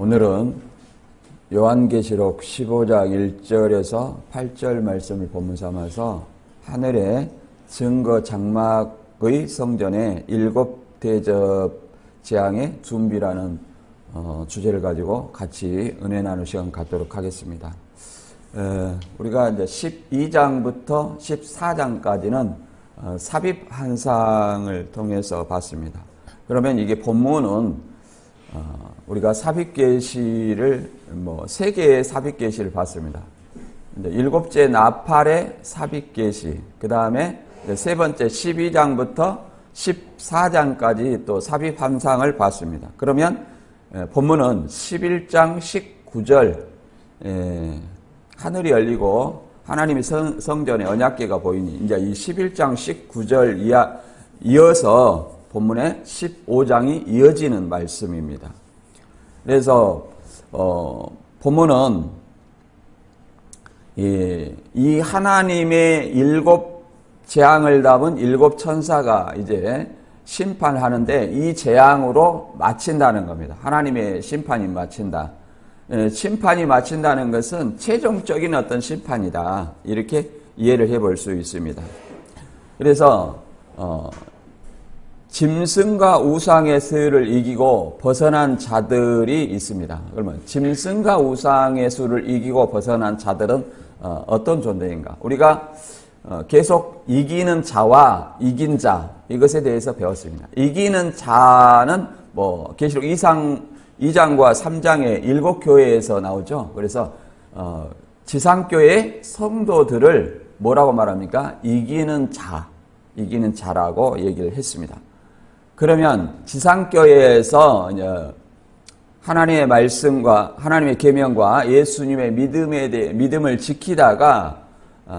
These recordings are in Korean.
오늘은 요한계시록 15장 1절에서 8절 말씀을 본문 삼아서 하늘의 증거 장막의 성전의 7대접 재앙의 준비라는 주제를 가지고 같이 은혜 나눌 시간 갖도록 하겠습니다. 우리가 이제 12장부터 14장까지는 삽입 환상을 통해서 봤습니다. 그러면 이게 본문은 우리가 삽입 계시를 3개의 삽입 계시를 봤습니다. 이제 7째 나팔의 삽입 계시, 그 다음에 세 번째 12장부터 14장까지 또 삽입 환상을 봤습니다. 그러면 본문은 11장 19절 하늘이 열리고 하나님의 성전에 언약궤가 보이니 이제 이 11장 19절 이어서 본문의 15장이 이어지는 말씀입니다. 그래서 본문은 이 하나님의 7 재앙을 담은 7 천사가 이제 심판하는데 이 재앙으로 마친다는 겁니다. 하나님의 심판이 마친다. 심판이 마친다는 것은 최종적인 어떤 심판이다. 이렇게 이해를 해볼 수 있습니다. 그래서 짐승과 우상의 수를 이기고 벗어난 자들이 있습니다. 그러면 짐승과 우상의 수를 이기고 벗어난 자들은 어떤 존재인가? 우리가 계속 이기는 자와 이긴 자 이것에 대해서 배웠습니다. 이기는 자는 계시록 2장과 3장의 7교회에서 나오죠. 그래서 지상교회 성도들을 뭐라고 말합니까? 이기는 자라고 얘기를 했습니다. 그러면 지상교회에서 하나님의 말씀과 하나님의 계명과 예수님의 믿음을 지키다가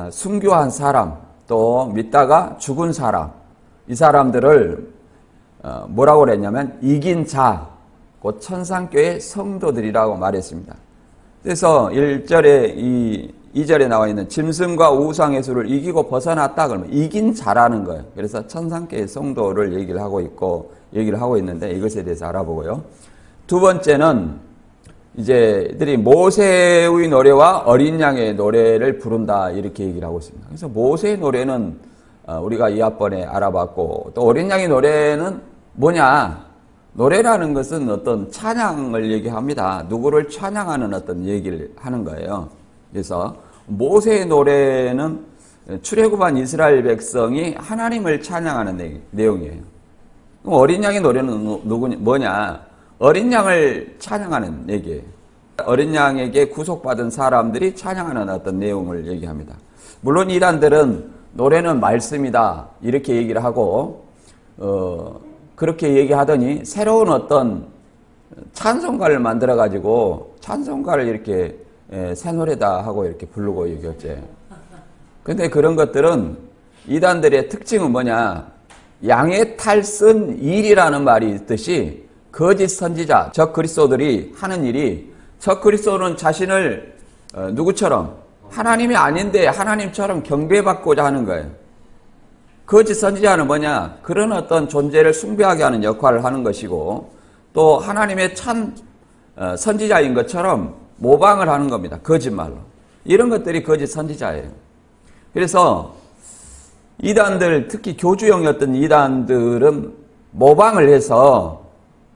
순교한 사람, 또 믿다가 죽은 사람, 이 사람들을 뭐라고 그랬냐면 이긴 자, 곧 천상교회 성도들이라고 말했습니다. 그래서 1절에 2절에 나와 있는 짐승과 우상의 수를 이기고 벗어났다 그러면 이긴 자라는 거예요. 그래서 천상교회 성도를 얘기를 하고 있는데 이것에 대해서 알아보고요. 두 번째는 이들이 모세의 노래와 어린 양의 노래를 부른다 이렇게 얘기를 하고 있습니다. 그래서 모세의 노래는 우리가 이 앞번에 알아봤고 또 어린 양의 노래는 뭐냐? 노래라는 것은 어떤 찬양을 얘기합니다. 누구를 찬양하는 어떤 얘기를 하는 거예요. 그래서 모세의 노래는 출애굽한 이스라엘 백성이 하나님을 찬양하는 내용이에요. 그럼 어린 양의 노래는 뭐냐? 어린 양을 찬양하는 얘기예요. 어린 양에게 구속받은 사람들이 찬양하는 어떤 내용을 얘기합니다. 물론 이단들은 노래는 말씀이다 이렇게 얘기를 하고 그렇게 얘기하더니 새로운 어떤 찬송가를 만들어 가지고 찬송가를 이렇게 새 노래다 하고 이렇게 부르고 얘기했지. 근데 그런 것들은 이단들의 특징은 뭐냐? 양의 탈쓴 일이라는 말이 있듯이 거짓 선지자, 적 그리스도들이 하는 일이 적 그리스도는 자신을 누구처럼? 하나님이 아닌데 하나님처럼 경배받고자 하는 거예요. 거짓 선지자는 뭐냐? 그런 어떤 존재를 숭배하게 하는 역할을 하는 것이고 또 하나님의 참 선지자인 것처럼 모방을 하는 겁니다. 거짓말로. 이런 것들이 거짓 선지자예요. 그래서 이단들, 특히 교주형이었던 이단들은 모방을 해서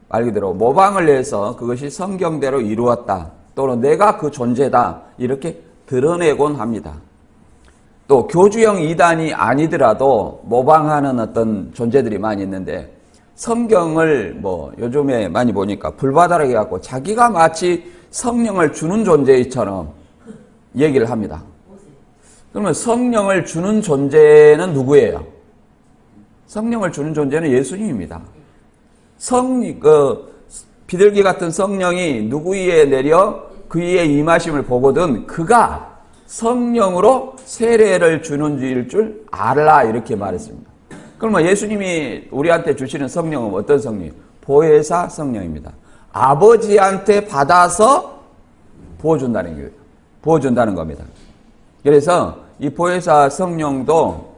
말 그대로 모방을 해서 그것이 성경대로 이루었다. 또는 내가 그 존재다. 이렇게 드러내곤 합니다. 또 교주형 이단이 아니더라도 모방하는 어떤 존재들이 많이 있는데 성경을 요즘에 많이 보니까 불바다라고 해갖고 자기가 마치 성령을 주는 존재처럼 얘기를 합니다. 그러면 성령을 주는 존재는 누구예요? 성령을 주는 존재는 예수님입니다. 비둘기 같은 성령이 누구 위에 내려 그 위에 임하심을 보거든 그가 성령으로 세례를 주는 줄 알라 이렇게 말했습니다. 그러면 예수님이 우리한테 주시는 성령은 어떤 성령이에요? 보혜사 성령입니다. 아버지한테 받아서 부어준다는 거예요. 부어준다는 겁니다. 그래서 이 보혜사 성령도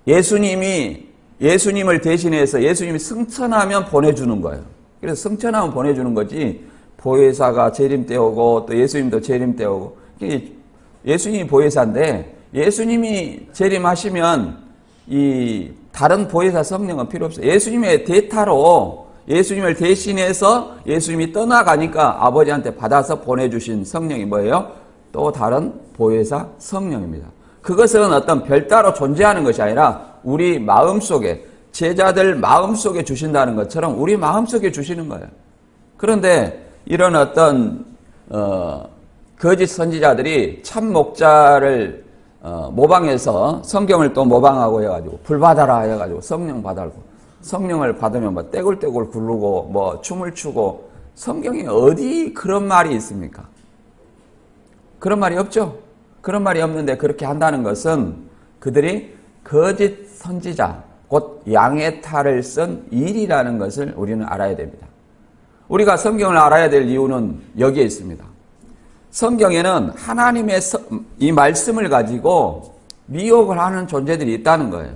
예수님을 대신해서 예수님이 승천하면 보내주는 거예요. 그래서 승천하면 보내주는 거지 보혜사가 재림 때 오고 또 예수님도 재림 때 오고. 예수님이 보혜사인데 예수님이 재림하시면 이 다른 보혜사 성령은 필요 없어요. 예수님의 대타로 예수님을 대신해서 예수님이 떠나가니까 아버지한테 받아서 보내주신 성령이 뭐예요? 또 다른 보혜사 성령입니다. 그것은 어떤 별따로 존재하는 것이 아니라 우리 마음속에, 제자들 마음속에 주신다는 것처럼 우리 마음속에 주시는 거예요. 그런데 이런 어떤 거짓 선지자들이 참 목자를 모방해서 성경을 또 모방하고 해가지고 불 받아라 해가지고 성령 받아고, 성령을 받으면 뭐 떼굴떼굴 굴르고 뭐 춤을 추고, 성경에 어디 그런 말이 있습니까? 그런 말이 없죠. 그런 말이 없는데 그렇게 한다는 것은 그들이 거짓 선지자, 곧 양의 탈을 쓴 일이라는 것을 우리는 알아야 됩니다. 우리가 성경을 알아야 될 이유는 여기에 있습니다. 성경에는 하나님의 이 말씀을 가지고 미혹을 하는 존재들이 있다는 거예요.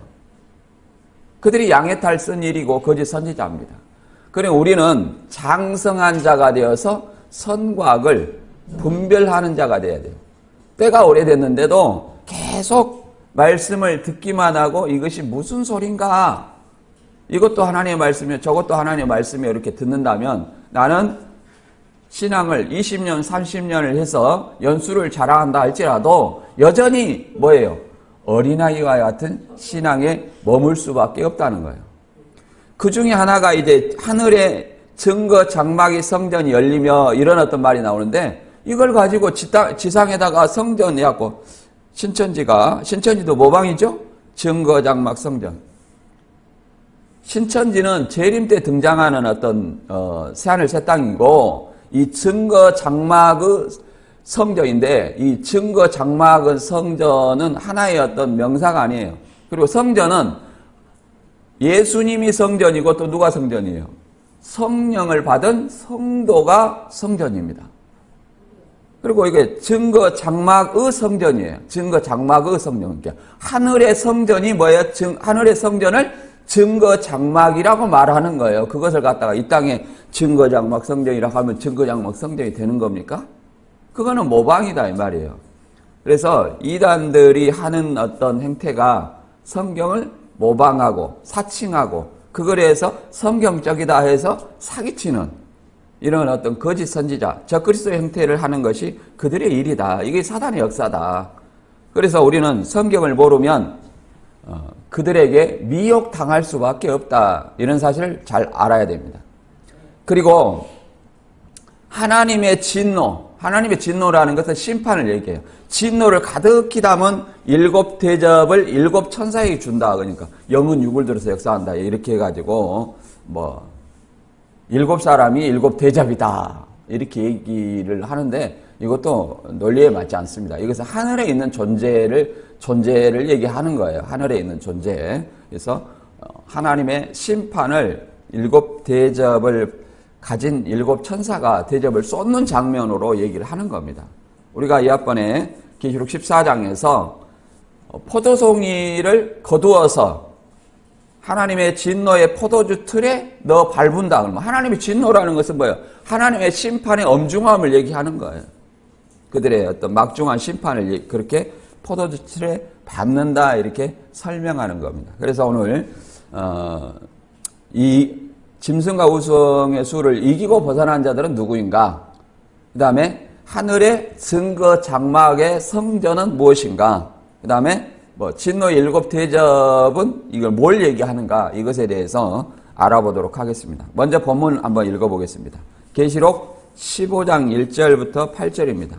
그들이 양의 탈 쓴 일이고 거짓 선지자입니다. 그러니 우리는 장성한 자가 되어서 선과 악을 분별하는 자가 되어야 돼요. 때가 오래됐는데도 계속 말씀을 듣기만 하고 이것이 무슨 소린가, 이것도 하나님의 말씀이요 저것도 하나님의 말씀이요 이렇게 듣는다면 나는 신앙을 20년 30년을 해서 연수를 자랑한다 할지라도 여전히 뭐예요? 어린아이와 같은 신앙에 머물 수밖에 없다는 거예요. 그 중에 하나가 이제 하늘에 증거 장막이 성전이 열리며 이런 어떤 말이 나오는데, 이걸 가지고 지상에다가 성전 해갖고 신천지도 모방이죠? 증거 장막 성전. 신천지는 재림 때 등장하는 어떤 새하늘 새 땅이고, 이 증거 장막의 성전인데 이 증거 장막의 성전은 하나의 어떤 명사가 아니에요. 그리고 성전은 예수님이 성전이고 또 누가 성전이에요? 성령을 받은 성도가 성전입니다. 그리고 이게 증거 장막의 성전이에요. 증거 장막의 성전. 그러니까 하늘의 성전이 뭐예요? 하늘의 성전을 증거 장막이라고 말하는 거예요. 그것을 갖다가 이 땅에 증거 장막 성전이라고 하면 증거 장막 성전이 되는 겁니까? 그거는 모방이다 이 말이에요. 그래서 이단들이 하는 어떤 행태가 성경을 모방하고 사칭하고 그걸 해서 성경적이다 해서 사기치는 이런 어떤 거짓 선지자, 적그리스도의 행태를 하는 것이 그들의 일이다. 이게 사단의 역사다. 그래서 우리는 성경을 모르면 그들에게 미혹당할 수밖에 없다. 이런 사실을 잘 알아야 됩니다. 그리고 하나님의 진노라는 것은 심판을 얘기해요. 진노를 가득히 담은 7 대접을 7 천사에게 준다. 그러니까 영은 육을 들어서 역사한다. 이렇게 해가지고 7 사람이 7 대접이다. 이렇게 얘기를 하는데 이것도 논리에 맞지 않습니다. 이것은 하늘에 있는 존재를 얘기하는 거예요. 하늘에 있는 존재. 그래서 하나님의 심판을 7 대접을 가진 7 천사가 대접을 쏟는 장면으로 얘기를 하는 겁니다. 우리가 이번에 계시록 14장에서 포도송이를 거두어서 하나님의 진노의 포도주 틀에 넣어 밟은다. 그러면 하나님의 진노라는 것은 뭐예요? 하나님의 심판의 엄중함을 얘기하는 거예요. 그들의 어떤 막중한 심판을 그렇게 포도주 틀에 밟는다 이렇게 설명하는 겁니다. 그래서 오늘 이 짐승과 우승의 수를 이기고 벗어난 자들은 누구인가? 그 다음에 하늘의 증거 장막의 성전은 무엇인가? 그 다음에 진노의 7 대접은 이걸 뭘 얘기하는가? 이것에 대해서 알아보도록 하겠습니다. 먼저 본문 한번 읽어보겠습니다. 계시록 15장 1절부터 8절입니다.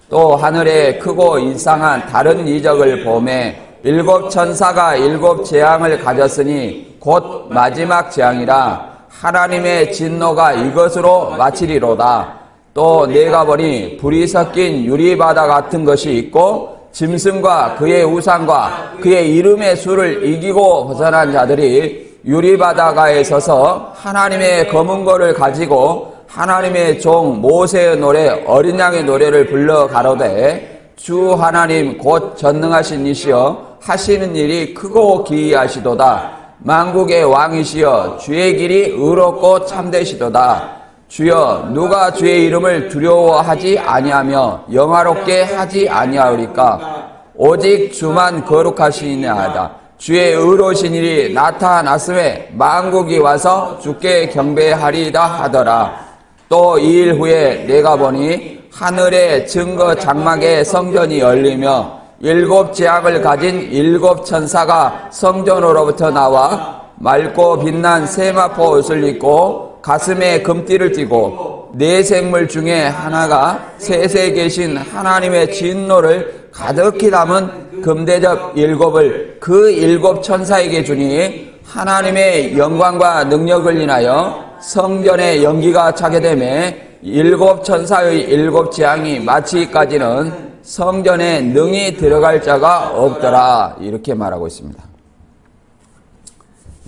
또 하늘에 크고 이상한 다른 이적을 보매 7 천사가 7 재앙을 가졌으니 곧 마지막 재앙이라 하나님의 진노가 이것으로 마치리로다. 또 내가 보니 불이 섞인 유리바다 같은 것이 있고 짐승과 그의 우상과 그의 이름의 수를 이기고 벗어난 자들이 유리바다가에 서서 하나님의 검은 고를 가지고 하나님의 종 모세의 노래 어린 양의 노래를 불러 가로되 주 하나님 곧 전능하신 이시여 하시는 일이 크고 기이하시도다. 만국의 왕이시여 주의 길이 의롭고 참되시도다. 주여 누가 주의 이름을 두려워하지 아니하며 영화롭게 하지 아니하리까? 오직 주만 거룩하시니하다. 주의 의로우신 일이 나타났음에 만국이 와서 주께 경배하리이다 하더라. 또 2일 후에 내가 보니 하늘의 증거 장막의 성전이 열리며 7 재앙을 가진 7 천사가 성전으로부터 나와 맑고 빛난 세마포 옷을 입고 가슴에 금띠를 띠고 4 생물 중에 하나가 셋에 계신 하나님의 진노를 가득히 담은 금대접 7을 그 7 천사에게 주니 하나님의 영광과 능력을 인하여 성전에 연기가 차게 되매 7 천사의 7 재앙이 마치기까지는 성전에 능히 들어갈 자가 없더라. 이렇게 말하고 있습니다.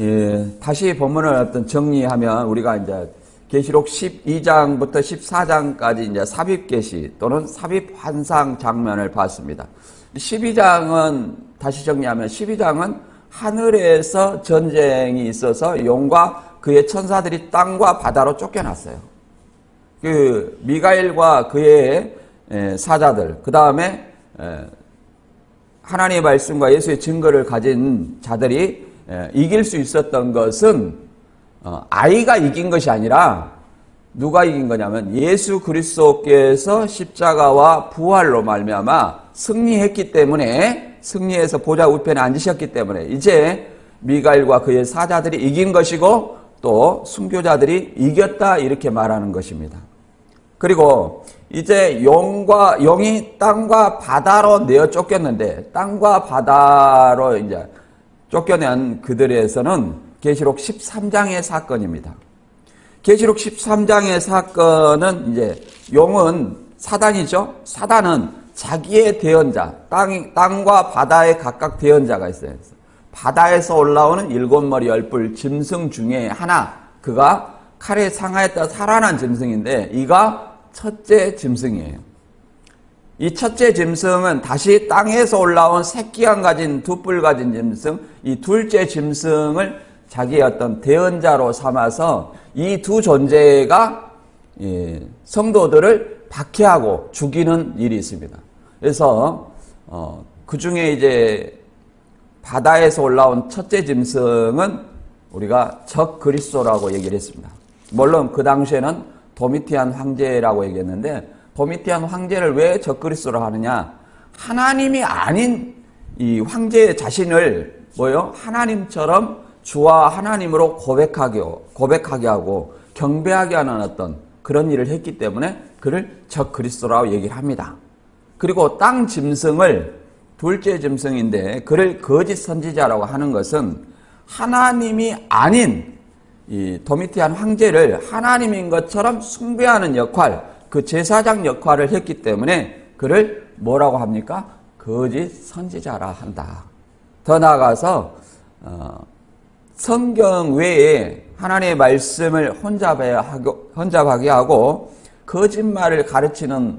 예, 다시 본문을 어떤 정리하면 우리가 이제 계시록 12장부터 14장까지 이제 삽입 계시 또는 삽입 환상 장면을 봤습니다. 12장은 다시 정리하면 12장은 하늘에서 전쟁이 있어서 용과 그의 천사들이 땅과 바다로 쫓겨났어요. 그 미가엘과 그의 사자들, 그 다음에 하나님의 말씀과 예수의 증거를 가진 자들이 이길 수 있었던 것은 아이가 이긴 것이 아니라 누가 이긴 거냐면 예수 그리스도께서 십자가와 부활로 말미암아 승리했기 때문에, 승리해서 보좌 우편에 앉으셨기 때문에 이제 미가엘과 그의 사자들이 이긴 것이고 또 순교자들이 이겼다 이렇게 말하는 것입니다. 그리고 이제 용이 땅과 바다로 내어 쫓겼는데 땅과 바다로 이제 쫓겨낸 그들에서는 계시록 13장의 사건입니다. 계시록 13장의 사건은 이제 용은 사단이죠. 사단은 자기의 대언자, 땅과 바다에 각각 대언자가 있어요. 바다에서 올라오는 7머리 10뿔 짐승 중에 하나, 그가 칼에 상하였다 살아난 짐승인데 이가 첫째 짐승이에요. 이 첫째 짐승은 다시 땅에서 올라온 새끼양 가진 2뿔 가진 짐승, 이 둘째 짐승을 자기의 어떤 대언자로 삼아서 이 두 존재가 성도들을 박해하고 죽이는 일이 있습니다. 그래서 그 중에 이제 바다에서 올라온 첫째 짐승은 우리가 적 그리스도라고 얘기를 했습니다. 물론 그 당시에는 도미티안 황제라고 얘기했는데 도미티안 황제를 왜 적 그리스도라고 하느냐? 하나님이 아닌 이 황제 자신을 하나님처럼 주와 하나님으로 고백하게 하고 경배하게 하는 어떤 그런 일을 했기 때문에 그를 적 그리스도라고 얘기를 합니다. 그리고 땅 짐승을 둘째 짐승인데 그를 거짓 선지자라고 하는 것은 하나님이 아닌 이 도미티안 황제를 하나님인 것처럼 숭배하는 역할, 그 제사장 역할을 했기 때문에 그를 뭐라고 합니까? 거짓 선지자라 한다. 더 나아가서 성경 외에 하나님의 말씀을 혼잡하게 하고 거짓말을 가르치는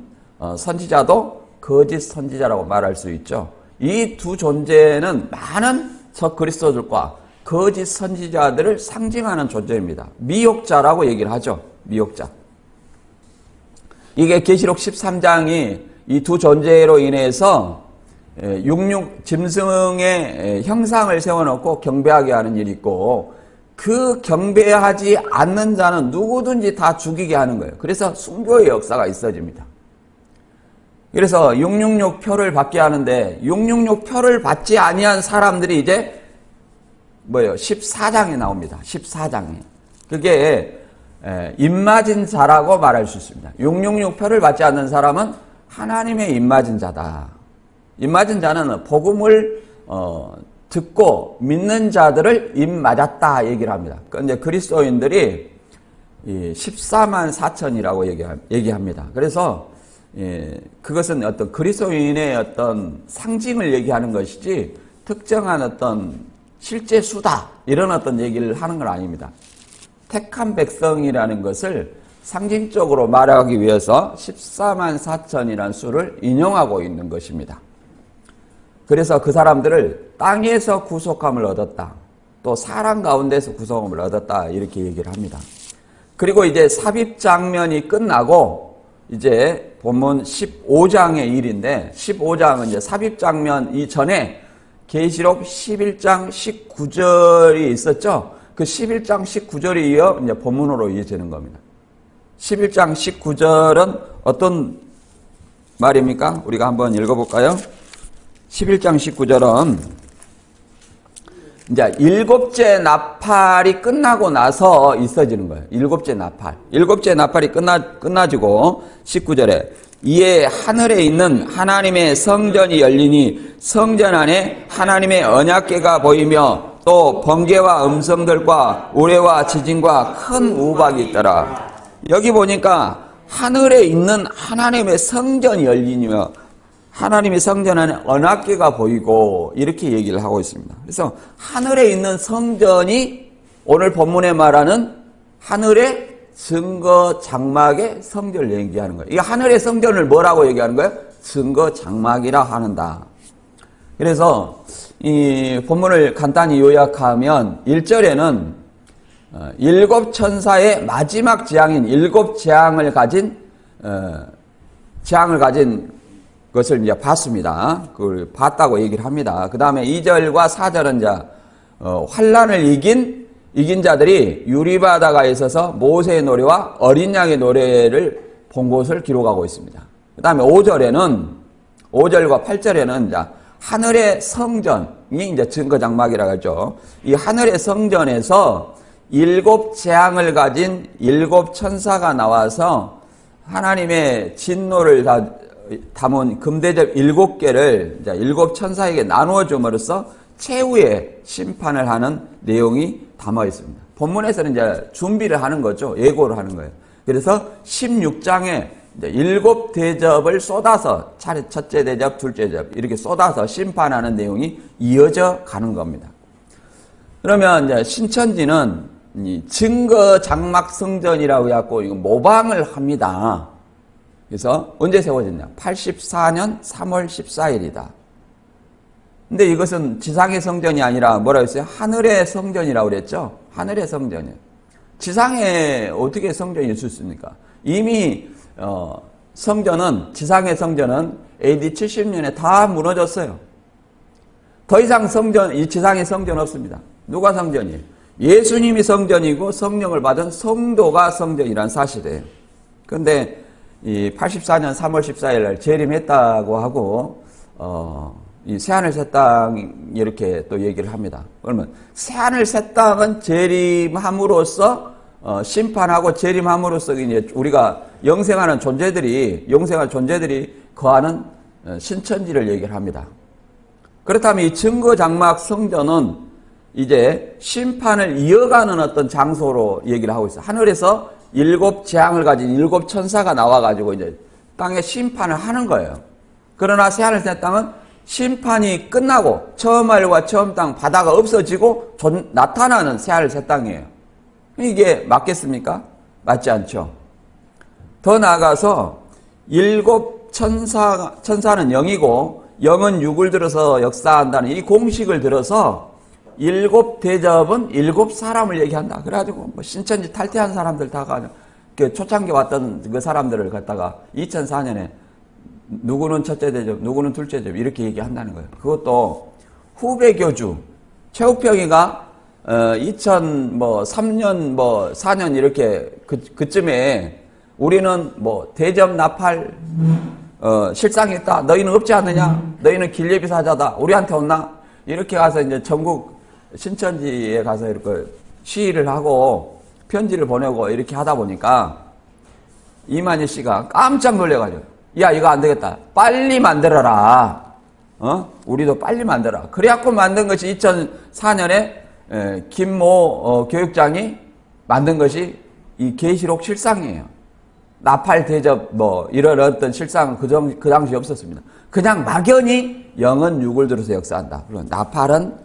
선지자도 거짓 선지자라고 말할 수 있죠. 이 두 존재는 많은 적 그리스도들과 거짓 선지자들을 상징하는 존재입니다. 미혹자라고 얘기를 하죠. 미혹자. 이게 계시록 13장이 이 두 존재로 인해서 짐승의 형상을 세워놓고 경배하게 하는 일이 있고 그 경배하지 않는 자는 누구든지 다 죽이게 하는 거예요. 그래서 순교의 역사가 있어집니다. 그래서 666 표를 받게 하는데 666 표를 받지 아니한 사람들이 이제 14장에 나옵니다. 14장에. 그게 입맞은 자라고 말할 수 있습니다. 666 표를 받지 않는 사람은 하나님의 입맞은 자다. 입맞은 자는 복음을 듣고 믿는 자들을 입맞았다 얘기를 합니다. 그런데 그리스도인들이 14만 4천이라고 얘기합니다. 그래서 그것은 어떤 그리스도인의 어떤 상징을 얘기하는 것이지 특정한 어떤 실제 수다 이런 어떤 얘기를 하는 건 아닙니다. 택한 백성이라는 것을 상징적으로 말하기 위해서 14만 4천이라는 수를 인용하고 있는 것입니다. 그래서 그 사람들을 땅에서 구속함을 얻었다. 또 사람 가운데서 구속함을 얻었다. 이렇게 얘기를 합니다. 그리고 이제 삽입 장면이 끝나고 이제 본문 15장의 일인데 15장은 이제 삽입 장면 이전에 계시록 11장 19절이 있었죠. 그 11장 19절이 이어 이제 본문으로 이어지는 겁니다. 11장 19절은 어떤 말입니까? 우리가 한번 읽어볼까요? 11장 19절은 이제 일곱째 나팔이 끝나고 나서 있어지는 거예요. 일곱째 나팔. 일곱째 나팔이 끝나지고 19절에 이에 하늘에 있는 하나님의 성전이 열리니 성전 안에 하나님의 언약궤가 보이며 또 번개와 음성들과 우레와 지진과 큰 우박이 있더라. 여기 보니까 하늘에 있는 하나님의 성전이 열리며 하나님의 성전 안에 언약궤가 보이고 이렇게 얘기를 하고 있습니다. 그래서 하늘에 있는 성전이 오늘 본문에 말하는 하늘의 증거 장막의 성전을 얘기하는 거예요. 이 하늘의 성전을 뭐라고 얘기하는 거예요? 증거 장막이라 하는다. 그래서 이 본문을 간단히 요약하면 1절에는 일곱 천사의 마지막 재앙인 일곱 재앙을 가진 것을 이제 봤습니다. 그걸 봤다고 얘기를 합니다. 그 다음에 2절과 4절은 이제 환란을 이긴 자들이 유리바다가에 있어서 모세의 노래와 어린 양의 노래를 본 것을 기록하고 있습니다. 그 다음에 5절과 8절에는 이제 하늘의 성전이 이제 증거장막이라고 하죠. 이 하늘의 성전에서 일곱 재앙을 가진 일곱 천사가 나와서 하나님의 진노를 담은 금대접 7개를 이제 일곱 천사에게 나누어 줌으로써 최후의 심판을 하는 내용이 담아 있습니다. 본문에서는 이제 준비를 하는 거죠. 예고를 하는 거예요. 그래서 16장에 이제 일곱 대접을 쏟아서 첫째 대접, 둘째 대접 이렇게 쏟아서 심판하는 내용이 이어져 가는 겁니다. 그러면 이제 신천지는 이 증거 장막 성전이라고 해갖고 이거 모방을 합니다. 그래서 언제 세워졌냐? 84년 3월 14일이다. 근데 이것은 지상의 성전이 아니라 뭐라고 했어요? 하늘의 성전이라고 그랬죠? 하늘의 성전이에요. 지상에 어떻게 성전이 있을 수 있습니까? 이미 지상의 성전은 AD 70년에 다 무너졌어요. 더 이상 이 지상의 성전 없습니다. 누가 성전이에요? 예수님이 성전이고 성령을 받은 성도가 성전이란 사실이에요. 그런데 이 84년 3월 14일 날 재림했다고 하고 이 새하늘 새 땅 이렇게 또 얘기를 합니다. 그러면 새하늘 새 땅은 재림함으로써 심판하고 재림함으로써 이제 우리가 영생하는 존재들이 거하는 신천지를 얘기를 합니다. 그렇다면 이 증거 장막 성전은 이제 심판을 이어가는 어떤 장소로 얘기를 하고 있어요. 하늘에서 일곱 재앙을 가진 일곱 천사가 나와가지고 이제 땅에 심판을 하는 거예요. 그러나 새하늘 새 땅은 심판이 끝나고 처음 하늘과 처음 땅 바다가 없어지고 나타나는 새하늘 새 땅이에요. 이게 맞겠습니까? 맞지 않죠. 더 나아가서 일곱 천사는 영이고 영은 육을 들어서 역사한다는 이 공식을 들어서 일곱 대접은 일곱 사람을 얘기한다. 그래가지고 뭐 신천지 탈퇴한 사람들 다 가지고 초창기 왔던 그 사람들을 갖다가 2004년에 누구는 첫째 대접, 누구는 둘째 대접 이렇게 얘기한다는 거예요. 그것도 후배 교주 최우평이가 2003년 4년 이렇게 그쯤에 우리는 뭐 대접 나팔 실상했다. 너희는 없지 않느냐? 너희는 길예비 사자다. 우리한테 온나? 이렇게 가서 이제 전국 신천지에 가서 이렇게 시위를 하고 편지를 보내고 이렇게 하다 보니까 이만희 씨가 깜짝 놀래가지고 야 이거 안 되겠다. 빨리 만들어라. 우리도 빨리 만들어라. 그래갖고 만든 것이 2004년에 김모 교육장이 만든 것이 이 계시록 실상이에요. 나팔 대접 이런 어떤 실상은 그 당시 없었습니다. 그냥 막연히 영은 육을 들어서 역사한다. 물론 나팔은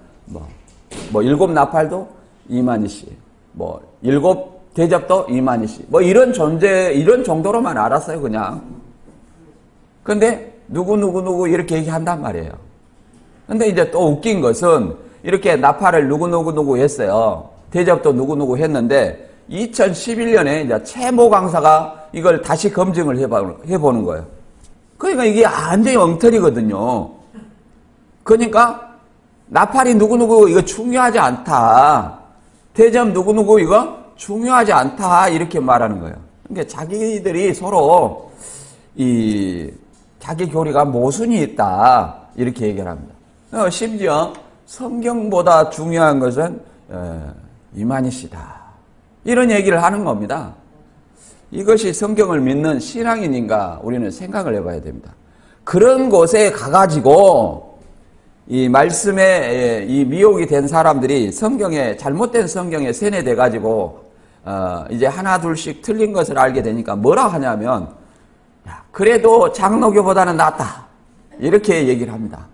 일곱 나팔도 이만희 씨, 일곱 대접도 이만희 씨, 이런 정도로만 알았어요, 그냥. 근데 누구 이렇게 얘기한단 말이에요. 근데 이제 또 웃긴 것은 이렇게 나팔을 누구 했어요. 대접도 누구 했는데 2011년에 이제 최모 강사가 이걸 다시 검증을 해보는 거예요. 그러니까 이게 완전히 엉터리거든요. 그러니까 나팔이 누구누구 이거 중요하지 않다. 대접 누구누구 이거 중요하지 않다. 이렇게 말하는 거예요. 그러니까 자기들이 서로 자기 교리가 모순이 있다. 이렇게 얘기를 합니다. 심지어 성경보다 중요한 것은 이만희시다. 이런 얘기를 하는 겁니다. 이것이 성경을 믿는 신앙인인가 우리는 생각을 해봐야 됩니다. 그런 곳에 가가지고 이 말씀에 이 미혹이 된 사람들이 잘못된 성경에 세뇌돼가지고 이제 하나 둘씩 틀린 것을 알게 되니까 뭐라 하냐면 그래도 장로교보다는 낫다 이렇게 얘기를 합니다.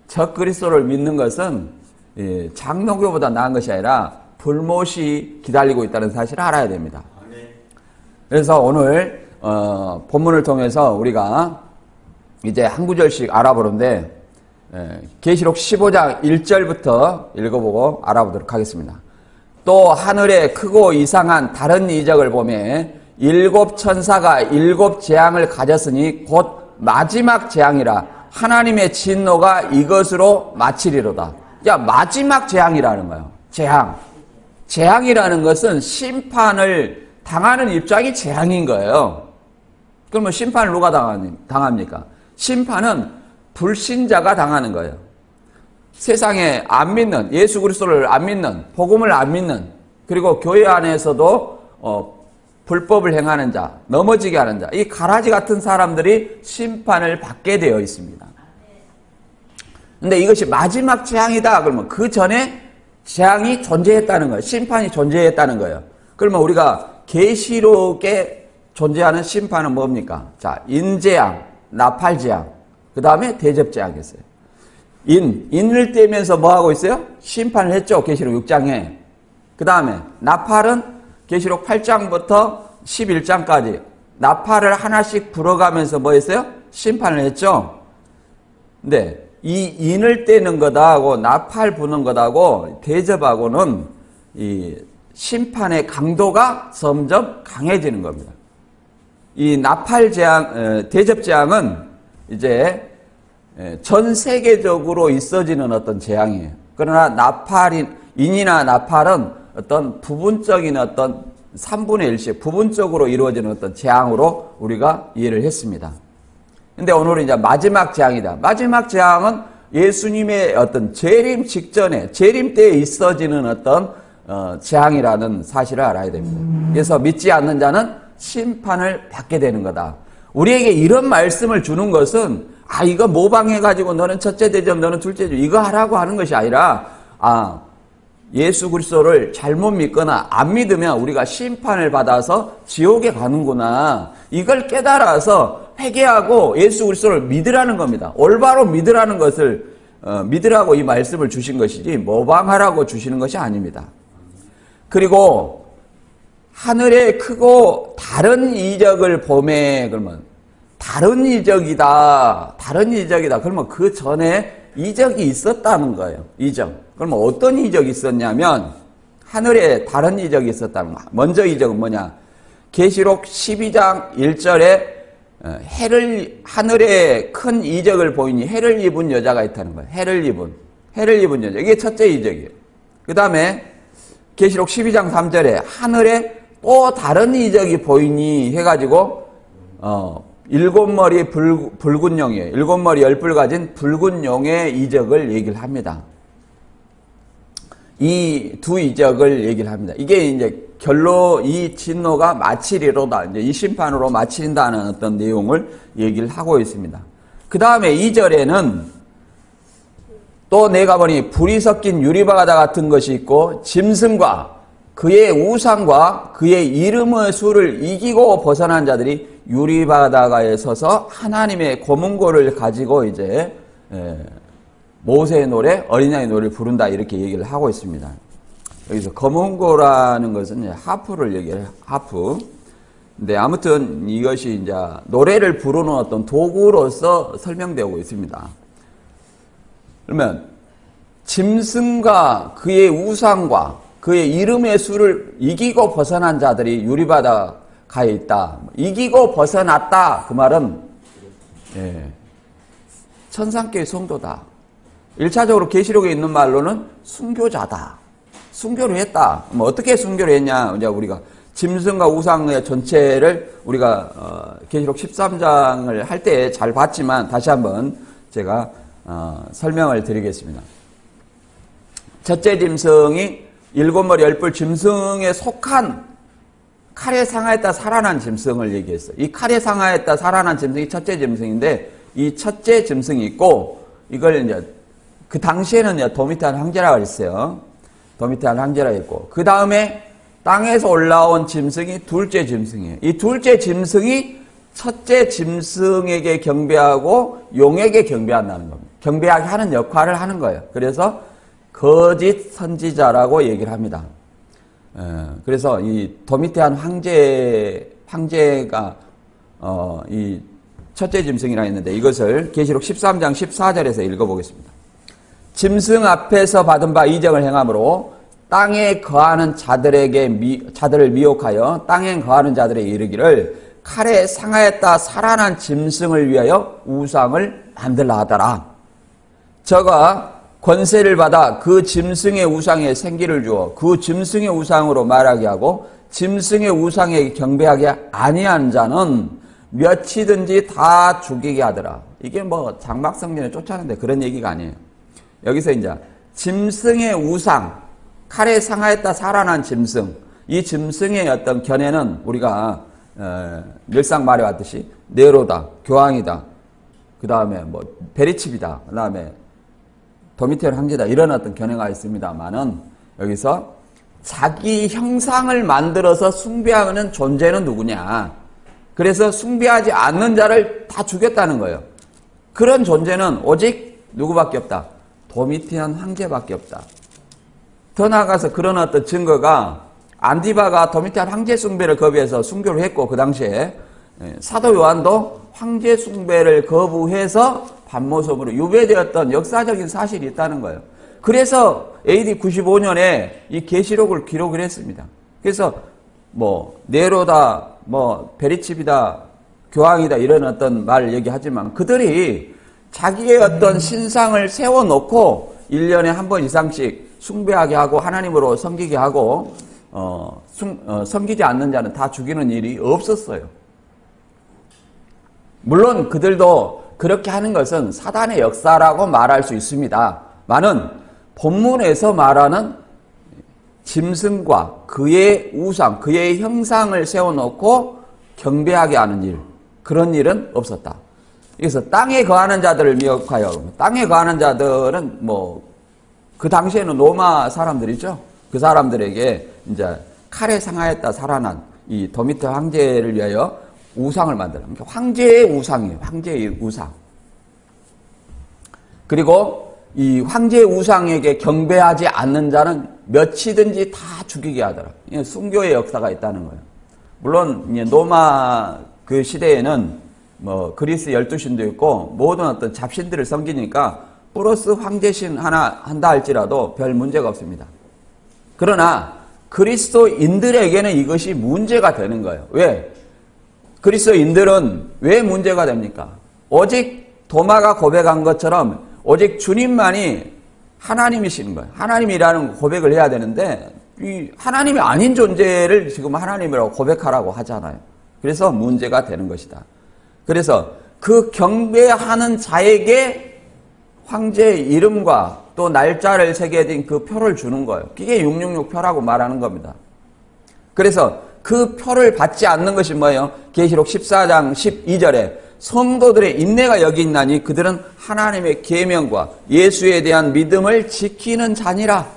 적그리스도를 믿는 것은 장로교보다 나은 것이 아니라 불못이 기다리고 있다는 사실을 알아야 됩니다. 그래서 오늘 본문을 통해서 우리가 이제 한 구절씩 알아보는데 계시록 15장 1절부터 읽어보고 알아보도록 하겠습니다. 또 하늘에 크고 이상한 다른 이적을 보매 7 천사가 7 재앙을 가졌으니 곧 마지막 재앙이라 하나님의 진노가 이것으로 마치리로다. 야, 마지막 재앙이라는 거예요. 재앙이라는 것은 심판을 당하는 입장이 재앙인 거예요. 그러면 심판을 누가 당합니까? 심판은 불신자가 당하는 거예요. 세상에 안 믿는, 예수 그리스도를 안 믿는, 복음을 안 믿는, 그리고 교회 안에서도 불법을 행하는 자, 넘어지게 하는 자, 이 가라지 같은 사람들이 심판을 받게 되어 있습니다. 근데 이것이 마지막 재앙이다. 그러면 그 전에 재앙이 존재했다는 거예요. 심판이 존재했다는 거예요. 그러면 우리가 계시록에 존재하는 심판은 뭡니까? 자, 인재앙, 나팔재앙, 그 다음에 대접재앙이었어요. 인을 떼면서 뭐 하고 있어요? 심판을 했죠. 계시록 6장에. 그 다음에 나팔은 계시록 8장부터 11장까지 나팔을 하나씩 불어가면서 뭐 했어요? 심판을 했죠. 근데 이 인을 떼는 것하고 나팔 부는 것하고 대접하고는 이 심판의 강도가 점점 강해지는 겁니다. 이 나팔재앙, 대접재앙은 이제 전 세계적으로 있어지는 어떤 재앙이에요. 그러나 인이나 나팔은 어떤 부분적인 어떤 3분의 1씩 부분적으로 이루어지는 어떤 재앙으로 우리가 이해를 했습니다. 근데 오늘은 이제 마지막 재앙이다. 마지막 재앙은 예수님의 어떤 재림 직전에, 재림 때에 있어지는 어떤 재앙이라는 사실을 알아야 됩니다. 그래서 믿지 않는 자는 심판을 받게 되는 거다. 우리에게 이런 말씀을 주는 것은 이거 모방해가지고 너는 첫째 대접, 너는 둘째 대접 이거 하라고 하는 것이 아니라 예수 그리스도를 잘못 믿거나 안 믿으면 우리가 심판을 받아서 지옥에 가는구나. 이걸 깨달아서 회개하고 예수 그리스도를 믿으라는 겁니다. 올바로 믿으라는 것을 믿으라고 이 말씀을 주신 것이지 모방하라고 주시는 것이 아닙니다. 그리고 하늘에 크고 다른 이적을 보매 그러면 다른 이적이다. 그러면 그 전에 이적이 있었다는 거예요. 이적. 그러면 어떤 이적이 있었냐면 하늘에 다른 이적이 있었다는 거예요. 먼저 이적은 뭐냐? 계시록 12장 1절에 하늘에 큰 이적을 보이니 해를 입은 여자가 있다는 거예요. 해를 입은 여자. 이게 첫째 이적이에요. 그 다음에 계시록 12장 3절에 하늘에 또 다른 이적이 보이니 해가지고 7머리 붉은 용이에요. 7머리 10뿔 가진 붉은 용의 이적을 얘기를 합니다. 이 두 이적을 얘기를 합니다. 이게 이제 이 진노가 마치리로다. 이제 이 심판으로 마친다는 어떤 내용을 얘기를 하고 있습니다. 그 다음에 2절에는 또 내가 보니 불이 섞인 유리바다 같은 것이 있고 짐승과 그의 우상과 그의 이름의 수를 이기고 벗어난 자들이 유리바다가에 서서 하나님의 검은고를 가지고 이제 모세의 노래, 어린양의 노래를 부른다 이렇게 얘기를 하고 있습니다. 여기서 검은고라는 것은 이제 하프를 얘기해요. 하프. 근데 아무튼 이것이 이제 노래를 부르는 어떤 도구로서 설명되고 있습니다. 그러면 짐승과 그의 우상과 그의 이름의 수를 이기고 벗어난 자들이 유리바다가에 있다. 이기고 벗어났다. 그 말은 천상교회 성도다. 1차적으로 계시록에 있는 말로는 순교자다. 순교를 했다. 뭐 어떻게 순교를 했냐? 이제 우리가 짐승과 우상의 전체를 우리가 계시록 13장을 할 때 잘 봤지만 다시 한번 제가 설명을 드리겠습니다. 첫째 짐승이 7머리 10뿔 짐승에 속한 칼에 상하였다 살아난 짐승을 얘기했어요. 이 칼에 상하였다 살아난 짐승이 첫째 짐승인데 이 첫째 짐승이 있고 이걸 이제 그 당시에는 도미탄 황제라고 했어요. 도미탄 황제라고 했고 그 다음에 땅에서 올라온 짐승이 둘째 짐승이에요. 이 둘째 짐승이 첫째 짐승에게 경배하고 용에게 경배한다는 겁니다. 경배하게 하는 역할을 하는 거예요. 그래서 거짓 선지자라고 얘기를 합니다. 그래서 이 도미테안 황제가 이 첫째 짐승이라 했는데 이것을 계시록 13장 14절에서 읽어보겠습니다. 짐승 앞에서 받은 바 이적을 행함으로 땅에 거하는 자들을 미혹하여 땅에 거하는 자들에 이르기를 칼에 상하였다 살아난 짐승을 위하여 우상을 만들라 하더라. 저가 권세를 받아 그 짐승의 우상에 생기를 주어 그 짐승의 우상으로 말하게 하고 짐승의 우상에 경배하게 아니한 자는 몇이든지 다 죽이게 하더라. 이게 뭐 장막성전에 쫓아는데 그런 얘기가 아니에요. 여기서 이제 짐승의 우상, 칼에 상하였다 살아난 짐승, 이 짐승의 어떤 견해는 우리가 늘상 말해왔듯이 네로다, 교황이다, 그 다음에 뭐 베리칩이다, 그 다음에 도미테안 황제다 이런 어떤 견해가 있습니다만은 여기서 자기 형상을 만들어서 숭배하는 존재는 누구냐? 그래서 숭배하지 않는 자를 다 죽였다는 거예요. 그런 존재는 오직 누구밖에 없다? 도미테안 황제밖에 없다. 더 나아가서 그런 어떤 증거가 안디바가 도미테안 황제 숭배를 거부해서 순교를 했고 그 당시에 사도 요한도 황제 숭배를 거부해서 반모섬으로 유배되었던 역사적인 사실이 있다는 거예요. 그래서 AD 95년에 이 계시록을 기록을 했습니다. 그래서 뭐 네로다, 뭐 베리칩이다, 교황이다 이런 어떤 말을 얘기하지만 그들이 자기의 어떤 신상을 세워놓고 1년에 한 번 이상씩 숭배하게 하고 하나님으로 섬기게 하고 섬기지 않는 자는 다 죽이는 일이 없었어요. 물론 그들도 그렇게 하는 것은 사단의 역사라고 말할 수 있습니다. 많은 본문에서 말하는 짐승과 그의 우상, 그의 형상을 세워놓고 경배하게 하는 일, 그런 일은 없었다. 그래서 땅에 거하는 자들을 미혹하여, 땅에 거하는 자들은 뭐 그 당시에는 로마 사람들이죠. 그 사람들에게 이제 칼에 상하였다 살아난 이 도미테안 황제를 위하여 우상을 만들어. 그러니까 황제의 우상이에요. 황제의 우상. 그리고 이 황제의 우상에게 경배하지 않는 자는 몇이든지 다 죽이게 하더라. 순교의 역사가 있다는 거예요. 물론 로마 그 시대에는 뭐 그리스 12신도 있고 모든 어떤 잡신들을 섬기니까 플러스 황제신 하나 한다 할지라도 별 문제가 없습니다. 그러나 그리스도인들에게는 이것이 문제가 되는 거예요. 왜? 그리스도인들은 왜 문제가 됩니까? 오직 도마가 고백한 것처럼 오직 주님만이 하나님이신 거예요. 하나님이라는 고백을 해야 되는데 이 하나님이 아닌 존재를 지금 하나님이라고 고백하라고 하잖아요. 그래서 문제가 되는 것이다. 그래서 그 경배하는 자에게 황제의 이름과 또 날짜를 새겨진 그 표를 주는 거예요. 이게 666 표라고 말하는 겁니다. 그래서 그 표를 받지 않는 것이 뭐예요? 계시록 14장 12절에 성도들의 인내가 여기 있나니 그들은 하나님의 계명과 예수에 대한 믿음을 지키는 자니라.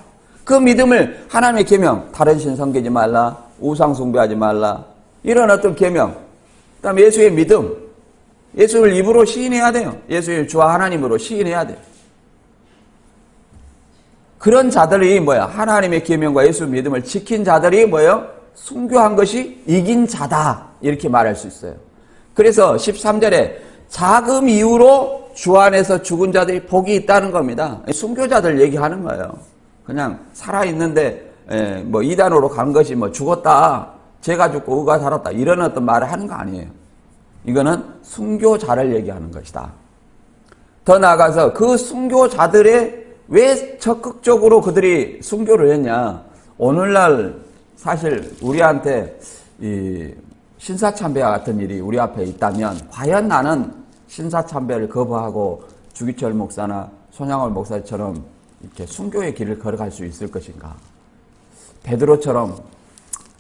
그 믿음을 하나님의 계명, 다른 신 섬기지 말라, 우상 숭배하지 말라, 이런 어떤 계명, 그다음에 예수의 믿음, 예수를 입으로 시인해야 돼요. 예수를 주와 하나님으로 시인해야 돼요. 그런 자들이 뭐야? 하나님의 계명과 예수 믿음을 지킨 자들이 뭐예요? 순교한 것이 이긴 자다. 이렇게 말할 수 있어요. 그래서 13절에 자금 이후로 주 안에서 죽은 자들이 복이 있다는 겁니다. 순교자들 얘기하는 거예요. 그냥 살아있는데 뭐 이단으로 간 것이 뭐 죽었다, 죄가 죽고 의가 살았다 이런 어떤 말을 하는 거 아니에요. 이거는 순교자를 얘기하는 것이다. 더 나아가서 그 순교자들의 왜 적극적으로 그들이 순교를 했냐. 오늘날 사실 우리한테 이 신사참배와 같은 일이 우리 앞에 있다면 과연 나는 신사참배를 거부하고 주기철 목사나 손양월 목사처럼 이렇게 순교의 길을 걸어갈 수 있을 것인가. 베드로처럼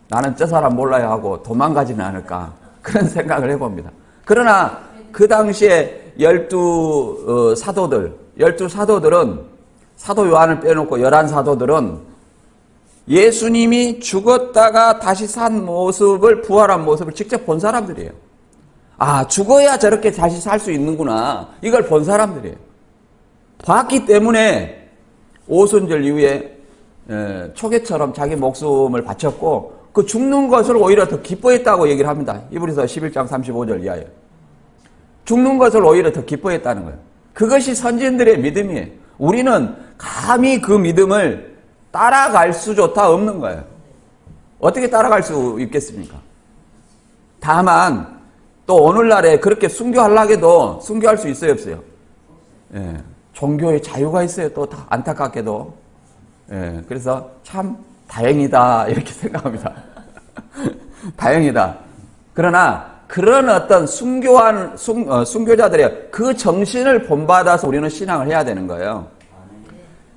나는 저 사람 몰라야 하고 도망가지는 않을까 그런 생각을 해봅니다. 그러나 그 당시에 12 사도들은 사도 요한을 빼놓고 11사도들은 예수님이 죽었다가 다시 산 모습을, 부활한 모습을 직접 본 사람들이에요. 아, 죽어야 저렇게 다시 살 수 있는구나. 이걸 본 사람들이에요. 봤기 때문에 오순절 이후에 초계처럼 자기 목숨을 바쳤고 그 죽는 것을 오히려 더 기뻐했다고 얘기를 합니다. 히브리서 11장 35절 이하에. 죽는 것을 오히려 더 기뻐했다는 거예요. 그것이 선진들의 믿음이에요. 우리는 감히 그 믿음을 따라갈 수조차 없는 거예요. 어떻게 따라갈 수 있겠습니까? 다만 또 오늘날에 그렇게 순교하려고 해도 순교할 수 있어요, 없어요? 예, 종교의 자유가 있어요. 또 안타깝게도. 예, 그래서 참 다행이다 이렇게 생각합니다. 다행이다. 그러나 그런 어떤 순교자들의 그 정신을 본받아서 우리는 신앙을 해야 되는 거예요.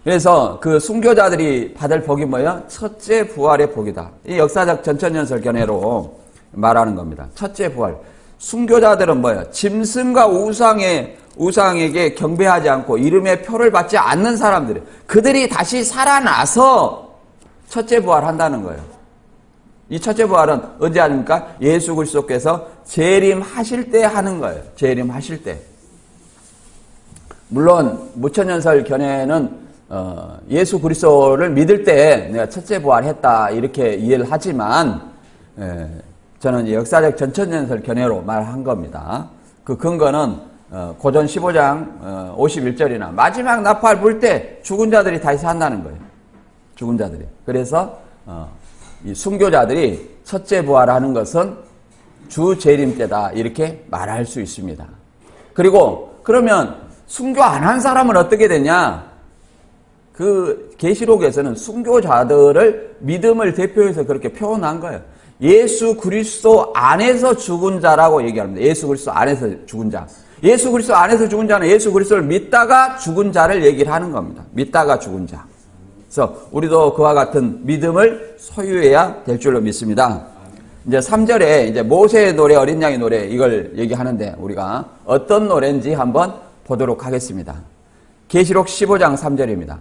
그래서 그 순교자들이 받을 복이 뭐예요? 첫째 부활의 복이다. 이 역사적 전천연설 견해로 말하는 겁니다. 첫째 부활. 순교자들은 뭐예요? 짐승과 우상에게 경배하지 않고 이름의 표를 받지 않는 사람들이에요. 그들이 다시 살아나서 첫째 부활한다는 거예요. 이 첫째 부활은 언제 하십니까? 예수 그리스도께서 재림하실 때 하는 거예요. 재림하실 때. 물론 무천년설 견해는 예수 그리스도를 믿을 때 내가 첫째 부활했다 이렇게 이해를 하지만 저는 역사적 전천년설 견해로 말한 겁니다. 그 근거는 고전 15장 51절이나 마지막 나팔 불 때 죽은 자들이 다시 산다는 거예요. 죽은 자들이. 그래서 이 순교자들이 첫째 부활하는 것은 주 재림 때다 이렇게 말할 수 있습니다. 그리고 그러면 순교 안 한 사람은 어떻게 되냐? 그 계시록에서는 순교자들을 믿음을 대표해서 그렇게 표현한 거예요. 예수 그리스도 안에서 죽은 자라고 얘기합니다. 예수 그리스도 안에서 죽은 자. 예수 그리스도 안에서 죽은 자는 예수 그리스도를 믿다가 죽은 자를 얘기를 하는 겁니다. 믿다가 죽은 자. 그래서 우리도 그와 같은 믿음을 소유해야 될 줄로 믿습니다. 이제 3절에 이제 모세의 노래, 어린 양의 노래 이걸 얘기하는데 우리가 어떤 노래인지 한번 보도록 하겠습니다. 계시록 15장 3절입니다.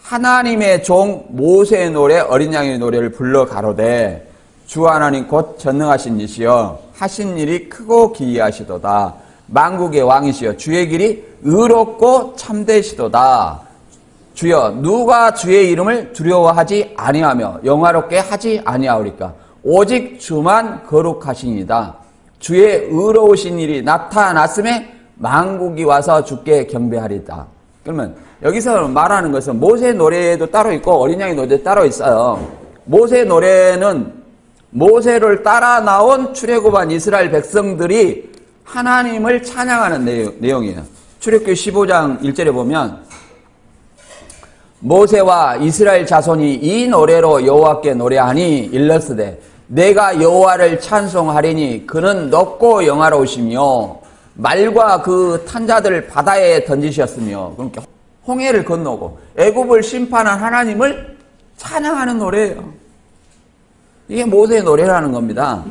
하나님의 종 모세의 노래, 어린 양의 노래를 불러 가로되 주 하나님 곧 전능하신 이시여 하신 일이 크고 기이하시도다. 만국의 왕이시여 주의 길이 의롭고 참되시도다. 주여 누가 주의 이름을 두려워하지 아니하며 영화롭게 하지 아니하오리까. 오직 주만 거룩하시니이다. 주의 의로우신 일이 나타났음에 만국이 와서 주께 경배하리다. 그러면 여기서 말하는 것은 모세의 노래도 따로 있고 어린 양의 노래도 따로 있어요. 모세의 노래는 모세를 따라 나온 출애굽한 이스라엘 백성들이 하나님을 찬양하는 내용이에요. 출애굽기 15장 1절에 보면 모세와 이스라엘 자손이 이 노래로 여호와께 노래하니 일렀으되 내가 여호와를 찬송하리니 그는 높고 영화로우시며 말과 그 탄자들을 바다에 던지셨으며 그러니까 홍해를 건너고 애굽을 심판한 하나님을 찬양하는 노래예요. 이게 모세의 노래라는 겁니다.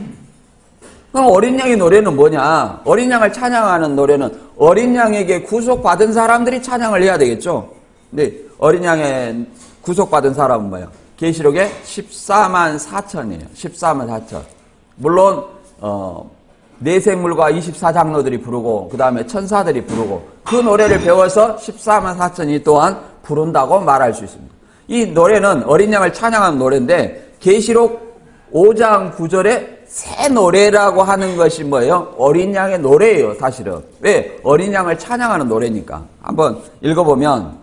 그럼 어린 양의 노래는 뭐냐? 어린 양을 찬양하는 노래는 어린 양에게 구속받은 사람들이 찬양을 해야 되겠죠. 근데 어린 양에 구속받은 사람은 뭐예요? 계시록에 14만 4천이에요. 14만 4천. 물론 내생물과 24장로들이 부르고 그 다음에 천사들이 부르고 그 노래를 배워서 14만 4천이 또한 부른다고 말할 수 있습니다. 이 노래는 어린 양을 찬양하는 노래인데 계시록 5장 9절에 새 노래라고 하는 것이 뭐예요? 어린 양의 노래예요, 사실은. 왜? 어린 양을 찬양하는 노래니까. 한번 읽어보면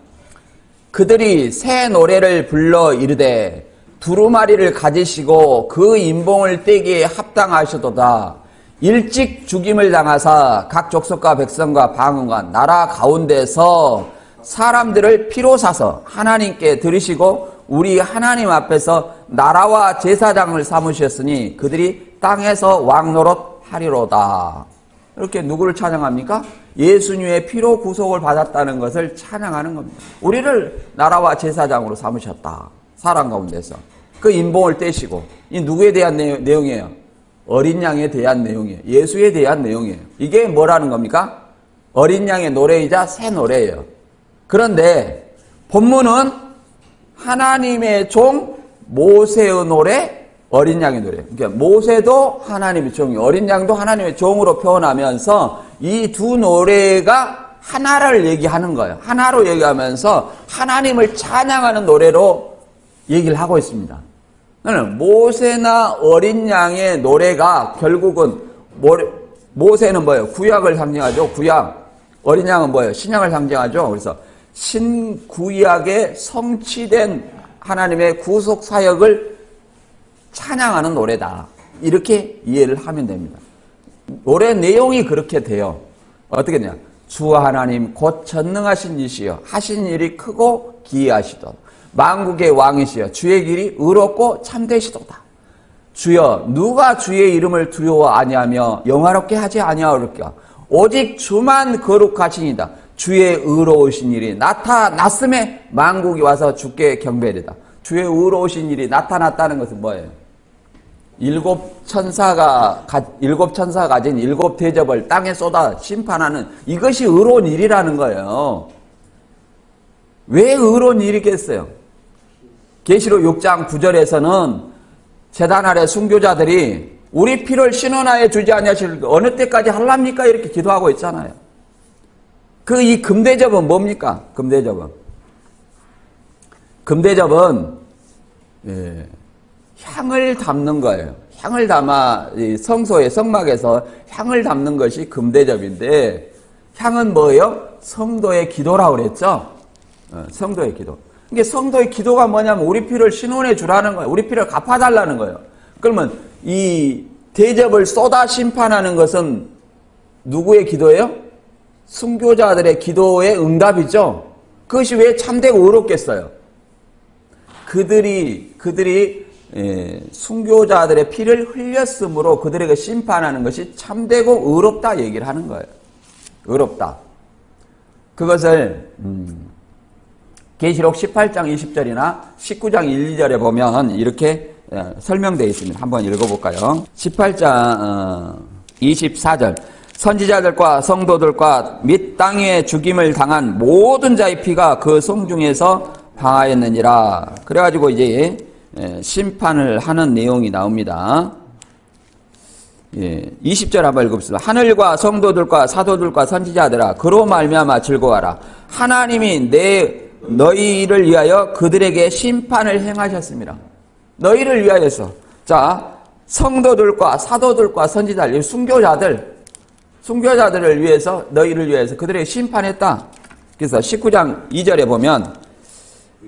그들이 새 노래를 불러 이르되 두루마리를 가지시고 그 인봉을 떼기에 합당하셔도다. 일찍 죽임을 당하사 각 족속과 백성과 방언과 나라 가운데서 사람들을 피로 사서 하나님께 드리시고 우리 하나님 앞에서 나라와 제사장을 삼으셨으니 그들이 땅에서 왕노릇 하리로다. 이렇게 누구를 찬양합니까? 예수님의 피로 구속을 받았다는 것을 찬양하는 겁니다. 우리를 나라와 제사장으로 삼으셨다. 사람 가운데서. 그 인봉을 떼시고. 이 누구에 대한 내용이에요? 어린 양에 대한 내용이에요. 예수에 대한 내용이에요. 이게 뭐라는 겁니까? 어린 양의 노래이자 새 노래예요. 그런데 본문은 하나님의 종 모세의 노래, 어린 양의 노래. 그러니까 모세도 하나님의 종이, 어린 양도 하나님의 종으로 표현하면서 이 두 노래가 하나를 얘기하는 거예요. 하나로 얘기하면서 하나님을 찬양하는 노래로 얘기를 하고 있습니다. 모세나 어린 양의 노래가 결국은 모세는 뭐예요? 구약을 상징하죠. 구약. 어린 양은 뭐예요? 신약을 상징하죠. 그래서 신구약에 성취된 하나님의 구속 사역을 찬양하는 노래다. 이렇게 이해를 하면 됩니다. 노래 내용이 그렇게 돼요. 어떻게 되냐? 주 하나님 곧 전능하신 이시여 하신 일이 크고 기이하시도다. 만국의 왕이시여 주의 길이 의롭고 참되시도다. 주여 누가 주의 이름을 두려워 아니하며 영화롭게 하지 아니하오리까. 오직 주만 거룩하시니이다. 주의 의로우신 일이 나타났음에 만국이 와서 주께 경배리다. 주의 의로우신 일이 나타났다는 것은 뭐예요? 일곱 천사가 가진 일곱 대접을 땅에 쏟아 심판하는 이것이 의로운 일이라는 거예요. 왜 의로운 일이겠어요? 계시록 6장 9절에서는 제단 아래 순교자들이 우리 피를 신원하에 주지 아니하실 어느 때까지 할랍니까? 이렇게 기도하고 있잖아요. 이 금대접은 뭡니까? 금대접은 향을 담는 거예요. 향을 담아 성소의 성막에서 향을 담는 것이 금대접인데 향은 뭐예요? 성도의 기도라고 그랬죠? 성도의 기도. 이게 성도의 기도가 뭐냐면 우리 피를 신원해 주라는 거예요. 우리 피를 갚아달라는 거예요. 그러면 이 대접을 쏟아 심판하는 것은 누구의 기도예요? 순교자들의 기도의 응답이죠. 그것이 왜 참되고 의롭겠어요? 그들이 순교자들의 피를 흘렸으므로 그들에게 심판하는 것이 참되고 의롭다 얘기를 하는 거예요. 의롭다. 그것을 계시록 18장 20절이나 19장 1, 2절에 보면 이렇게 설명되어 있습니다. 한번 읽어볼까요? 18장 24절 선지자들과 성도들과 및 땅에 죽임을 당한 모든 자의 피가 그 성중에서 방하였느니라. 그래가지고 이제 심판을 하는 내용이 나옵니다. 20절 한번 읽읍시다. 하늘과 성도들과 사도들과 선지자들아 그로 말미암아 즐거워하라. 하나님이 너희를 위하여 그들에게 심판을 행하셨습니다. 너희를 위하여서. 자, 성도들과 사도들과 선지자들, 순교자들을 위해서, 너희를 위해서 그들에게 심판했다. 그래서 19장 2절에 보면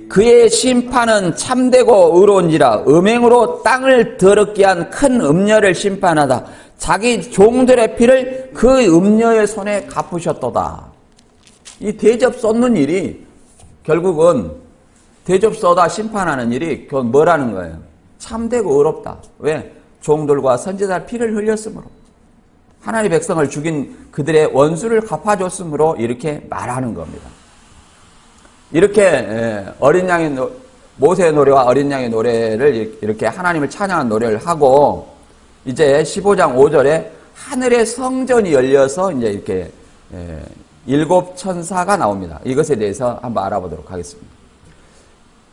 그의 심판은 참되고 의로운지라 음행으로 땅을 더럽게 한 큰 음녀를 심판하다. 자기 종들의 피를 그 음녀의 손에 갚으셨도다. 이 대접 쏟는 일이 결국은 대접 쏟아 심판하는 일이 뭐라는 거예요? 참되고 의롭다. 왜? 종들과 선지자의 피를 흘렸으므로. 하나님의 백성을 죽인 그들의 원수를 갚아줬으므로 이렇게 말하는 겁니다. 이렇게 어린 양의 모세의 노래와 어린 양의 노래를 이렇게 하나님을 찬양한 노래를 하고 이제 15장 5절에 하늘의 성전이 열려서 이제 이렇게 일곱 천사가 나옵니다. 이것에 대해서 한번 알아보도록 하겠습니다.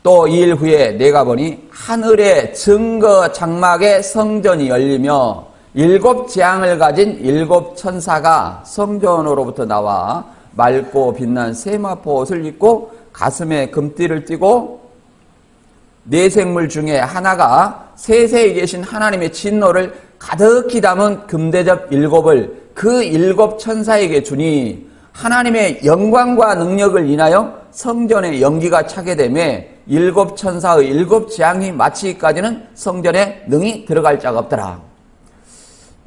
또 2일 후에 내가 보니 하늘의 증거 장막의 성전이 열리며 일곱 재앙을 가진 일곱 천사가 성전으로부터 나와 맑고 빛난 세마포 옷을 입고 가슴에 금띠를 띠고 네 생물 중에 하나가 세세에 계신 하나님의 진노를 가득히 담은 금대접 일곱을 그 일곱 천사에게 주니 하나님의 영광과 능력을 인하여 성전의 연기가 차게 되매 일곱 천사의 일곱 재앙이 마치기까지는 성전에 능히 들어갈 자가 없더라.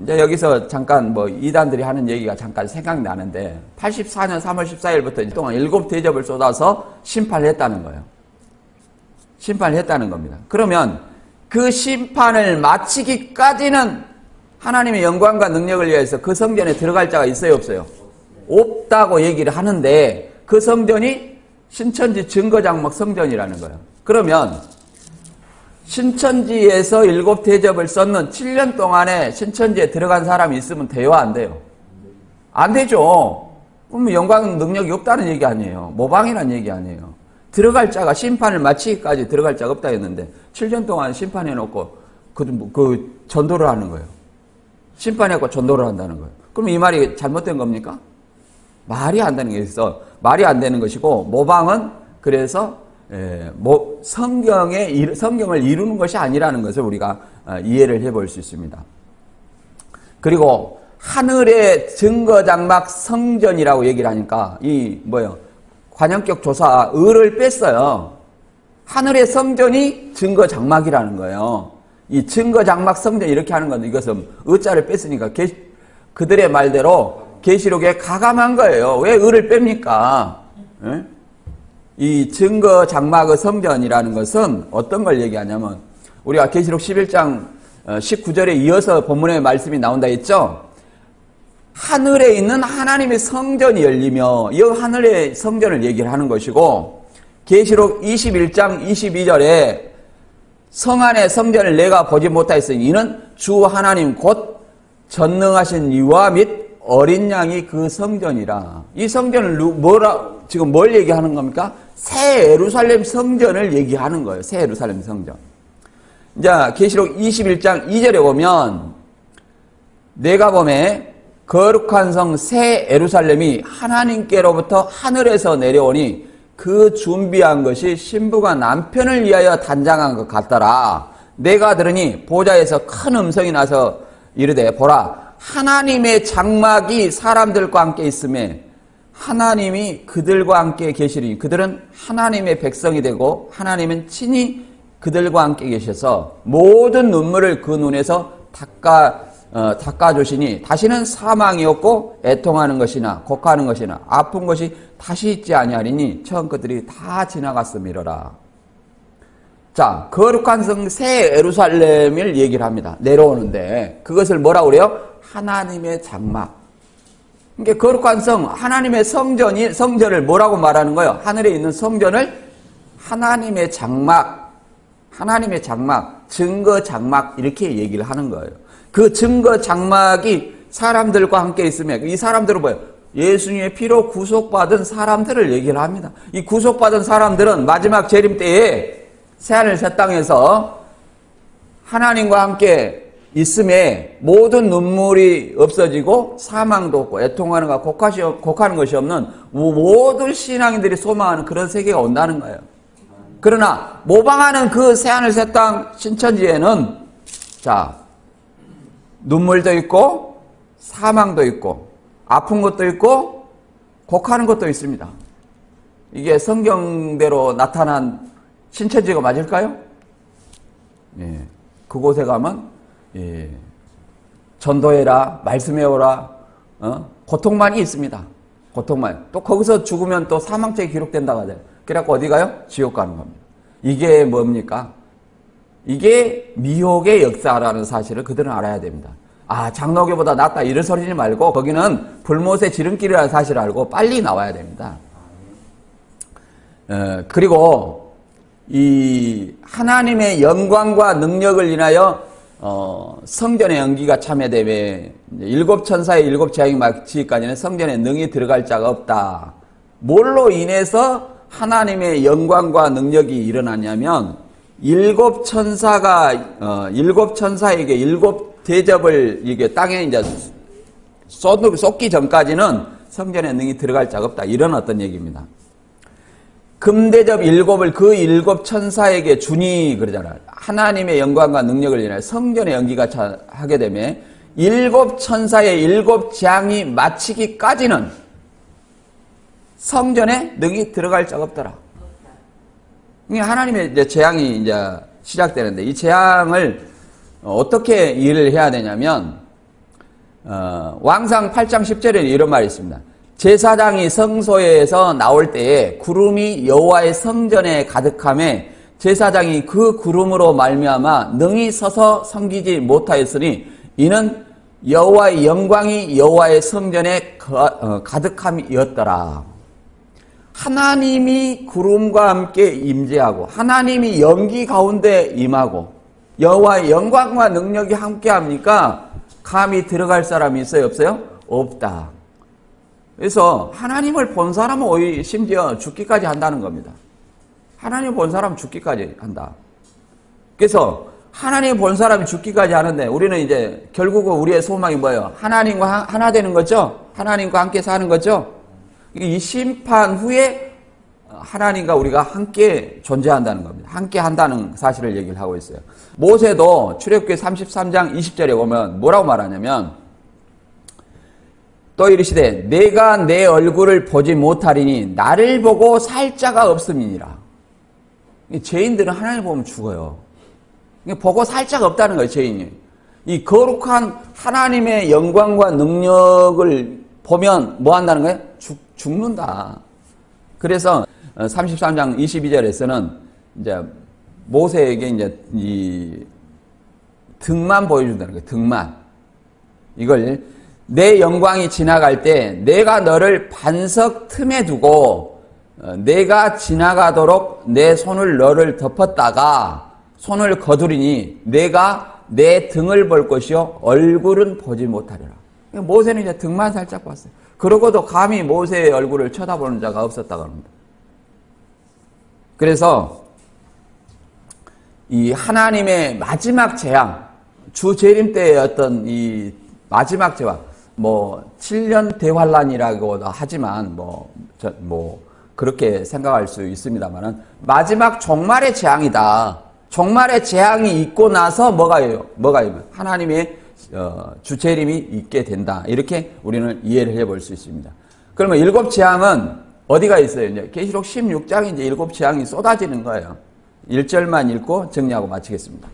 이제 여기서 잠깐 이단들이 하는 얘기가 잠깐 생각나는데 84년 3월 14일부터 동안 일곱 대접을 쏟아서 심판을 했다는 거예요. 심판을 했다는 겁니다. 그러면 그 심판을 마치기까지는 하나님의 영광과 능력을 위해서 그 성전에 들어갈 자가 있어요, 없어요? 없다고 얘기를 하는데 그 성전이 신천지 증거장막 성전이라는 거예요. 그러면 신천지에서 일곱 대접을 썼는 7년 동안에 신천지에 들어간 사람이 있으면 돼요, 안 돼요? 안 되죠. 그러면 영광 능력이 없다는 얘기 아니에요. 모방이라는 얘기 아니에요. 들어갈 자가 심판을 마치기까지 들어갈 자가 없다 했는데 7년 동안 심판해놓고 전도를 하는 거예요. 심판해놓고 전도를 한다는 거예요. 그럼 이 말이 잘못된 겁니까? 말이 안 되는 게 있어. 말이 안 되는 것이고 모방은 그래서 성경을 이루는 것이 아니라는 것을 우리가 이해를 해볼 수 있습니다. 그리고 하늘의 증거장막 성전이라고 얘기를 하니까 관영격 조사 을을 뺐어요. 하늘의 성전이 증거장막이라는 거예요. 이 증거장막 성전 이렇게 하는 건데 이것은 의자를 뺐으니까 그들의 말대로 계시록에 가감한 거예요. 왜 을을 뺍니까? 예? 이 증거장막의 성전이라는 것은 어떤 걸 얘기하냐면 우리가 계시록 11장 19절에 이어서 본문의 말씀이 나온다 했죠. 하늘에 있는 하나님의 성전이 열리며 이 하늘의 성전을 얘기를 하는 것이고 계시록 21장 22절에 성 안의 성전을 내가 보지 못하였으니 이는 주 하나님 곧 전능하신 이와 및 어린 양이 그 성전이라. 이 성전을 지금 뭘 얘기하는 겁니까? 새 예루살렘 성전을 얘기하는 거예요. 새 예루살렘 성전. 이제 계시록 21장 2절에 보면 내가 보매 거룩한 성 새 예루살렘이 하나님께로부터 하늘에서 내려오니 그 준비한 것이 신부가 남편을 위하여 단장한 것 같더라. 내가 들으니 보좌에서 큰 음성이 나서 이르되 보라 하나님의 장막이 사람들과 함께 있음에 하나님이 그들과 함께 계시리니 그들은 하나님의 백성이 되고 하나님은 친히 그들과 함께 계셔서 모든 눈물을 그 눈에서 닦아주시니 다시는 사망이 없고 애통하는 것이나 곡하는 것이나 아픈 것이 다시 있지 아니하리니 처음 것들이 다 지나갔음이로라. 자, 거룩한 성 새 예루살렘을 얘기를 합니다. 내려오는데 그것을 뭐라고 그래요? 하나님의 장막. 그러니까 거룩한 성, 하나님의 성전을 뭐라고 말하는 거예요? 하늘에 있는 성전을 하나님의 장막, 증거 장막 이렇게 얘기를 하는 거예요. 그 증거 장막이 사람들과 함께 있으면 이 사람들은 뭐예요? 예수님의 피로 구속받은 사람들을 얘기를 합니다. 이 구속받은 사람들은 마지막 재림 때에 새하늘 새 땅에서 하나님과 함께 있음에 모든 눈물이 없어지고 사망도 없고 애통하는 것과 곡하는 것이 없는 모든 신앙인들이 소망하는 그런 세계가 온다는 거예요. 그러나 모방하는 그 새하늘 새 땅 신천지에는 눈물도 있고 사망도 있고 아픈 것도 있고 곡하는 것도 있습니다. 이게 성경대로 나타난 신천지가 맞을까요? 예, 그곳에 가면 전도해라, 말씀해오라, 고통만이 있습니다. 고통만. 또 거기서 죽으면 또 사망죄가 기록된다고 하죠. 그래갖고 어디 가요? 지옥 가는 겁니다. 이게 뭡니까? 이게 미혹의 역사라는 사실을 그들은 알아야 됩니다. 장로교보다 낫다 이런 소리지 말고 거기는 불못의 지름길이라는 사실을 알고 빨리 나와야 됩니다. 그리고 이 하나님의 영광과 능력을 인하여 성전의 연기가 참여되매 일곱 천사의 일곱 재앙이 마치기까지는 성전에 능히 들어갈 자가 없다. 뭘로 인해서 하나님의 영광과 능력이 일어나냐면 일곱 천사에게 일곱 대접을 이게 땅에 이제 쏟기 전까지는 성전에 능히 들어갈 자가 없다. 이런 어떤 얘기입니다. 금대접 일곱을 그 일곱 천사에게 주니 그러잖아요. 하나님의 영광과 능력을 인하여 성전의 연기가 하게 되면 일곱 천사의 일곱 재앙이 마치기까지는 성전에 능히 들어갈 자가 없더라. 하나님의 이제 재앙이 이제 시작되는데 이 재앙을 어떻게 이해를 해야 되냐면 왕상 8장 10절에 이런 말이 있습니다. 제사장이 성소에서 나올 때에 구름이 여호와의 성전에 가득함에 제사장이 그 구름으로 말미암아 능히 서서 섬기지 못하였으니 이는 여호와의 영광이 여호와의 성전에 가득함이었더라. 하나님이 구름과 함께 임재하고 하나님이 연기 가운데 임하고 여호와의 영광과 능력이 함께합니까? 감히 들어갈 사람이 있어요? 없어요? 없다. 그래서 하나님을 본 사람은 심지어 죽기까지 한다는 겁니다. 하나님을 본 사람은 죽기까지 한다. 그래서 하나님 본 사람이 죽기까지 하는데 우리는 이제 결국은 우리의 소망이 뭐예요? 하나님과 하나 되는 거죠? 하나님과 함께 사는 거죠? 이 심판 후에 하나님과 우리가 함께 존재한다는 겁니다. 함께 한다는 사실을 얘기를 하고 있어요. 모세도 출애굽기 33장 20절에 보면 뭐라고 말하냐면 또 이르시되 내가 내 얼굴을 보지 못하리니 나를 보고 살 자가 없음이니라. 죄인들은 하나님을 보면 죽어요. 보고 살 자가 없다는 거예요. 죄인이. 이 거룩한 하나님의 영광과 능력을 보면 뭐 한다는 거예요? 죽는다. 그래서 33장 22절에서는 이제 모세에게 이제 이 등만 보여준다는 거예요. 등만. 이걸 내 영광이 지나갈 때 내가 너를 반석 틈에 두고 내가 지나가도록 내 손을 너를 덮었다가 손을 거두리니 내가 내 등을 볼 것이요 얼굴은 보지 못하리라. 모세는 이제 등만 살짝 봤어요. 그러고도 감히 모세의 얼굴을 쳐다보는 자가 없었다고 합니다. 그래서 이 하나님의 마지막 재앙, 주 재림 때의 어떤 이 마지막 재앙, 7년 대환란이라고도 하지만 그렇게 생각할 수 있습니다만은 마지막 종말의 재앙이다. 종말의 재앙이 있고 나서 뭐가요? 하나님의 주 재림이 있게 된다. 이렇게 우리는 이해를 해볼 수 있습니다. 그러면 일곱 재앙은 어디가 있어요? 이제 계시록 16장에 이제 일곱 재앙이 쏟아지는 거예요. 1절만 읽고 정리하고 마치겠습니다.